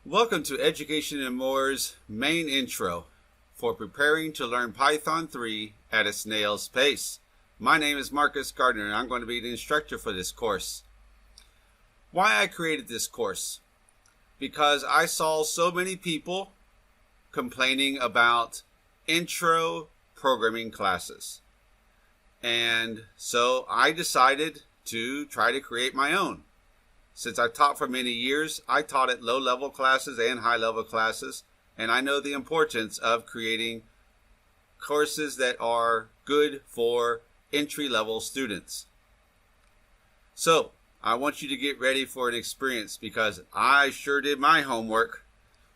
Welcome to Education and More's main intro for preparing to learn Python 3 at a snail's pace. My name is Marcus Gardner and I'm going to be the instructor for this course. Why I created this course? Because I saw so many people complaining about intro programming classes. And so I decided to try to create my own. Since I've taught for many years, I taught at low-level classes and high-level classes, and I know the importance of creating courses that are good for entry-level students. So, I want you to get ready for an experience because I sure did my homework.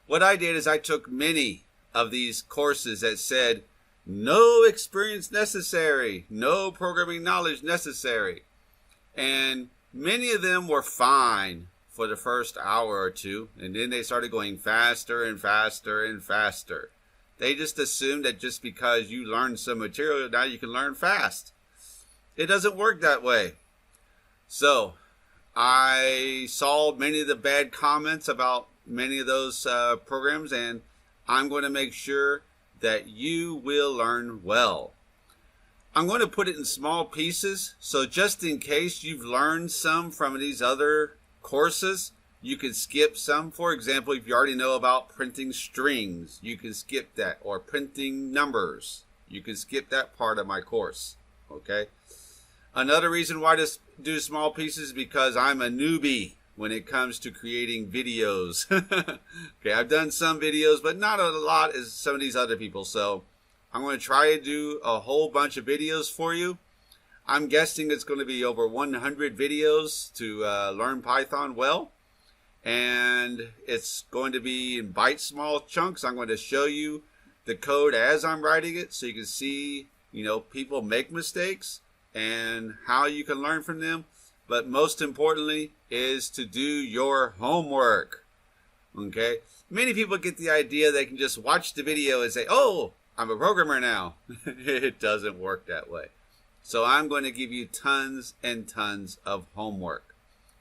What I did is I took many of these courses that said, no experience necessary, no programming knowledge necessary, and many of them were fine for the first hour or two, and then they started going faster and faster and faster. They just assumed that just because you learned some material, now you can learn fast. It doesn't work that way. So, I saw many of the bad comments about many of those programs, and I'm going to make sure that you will learn well. I'm going to put it in small pieces, so just in case you've learned some from these other courses, you can skip some. For example, if you already know about printing strings, you can skip that, or printing numbers. You can skip that part of my course, okay? Another reason why to do small pieces is because I'm a newbie when it comes to creating videos. Okay, I've done some videos, but not a lot as some of these other people, so I'm going to try to do a whole bunch of videos for you. I'm guessing it's going to be over 100 videos to learn Python well. And it's going to be in bite small chunks. I'm going to show you the code as I'm writing it so you can see, people make mistakes and how you can learn from them. But most importantly is to do your homework. Okay? Many people get the idea they can just watch the video and say, oh, I'm a programmer now. It doesn't work that way. So I'm going to give you tons and tons of homework.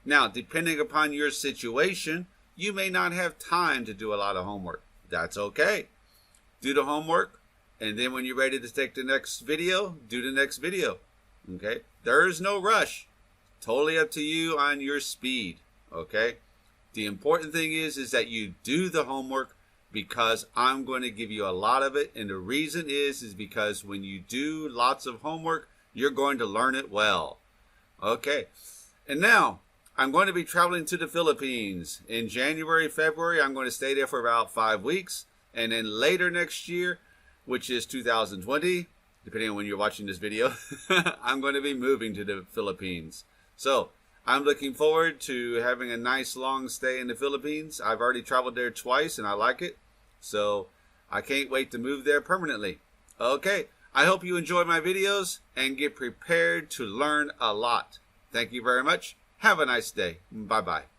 Now, depending upon your situation, you may not have time to do a lot of homework. That's okay. Do the homework, and then when you're ready to take the next video, do the next video. Okay? There is no rush. Totally up to you on your speed. Okay? The important thing is that you do the homework, because I'm going to give you a lot of it, and the reason is because when you do lots of homework, you're going to learn it well. Okay, and now I'm going to be traveling to the Philippines in January, February. I'm going to stay there for about 5 weeks, and then later next year, which is 2020, depending on when you're watching this video, I'm going to be moving to the Philippines. So I'm looking forward to having a nice long stay in the Philippines. I've already traveled there twice and I like it. So I can't wait to move there permanently. Okay, I hope you enjoy my videos and get prepared to learn a lot. Thank you very much. Have a nice day. Bye-bye.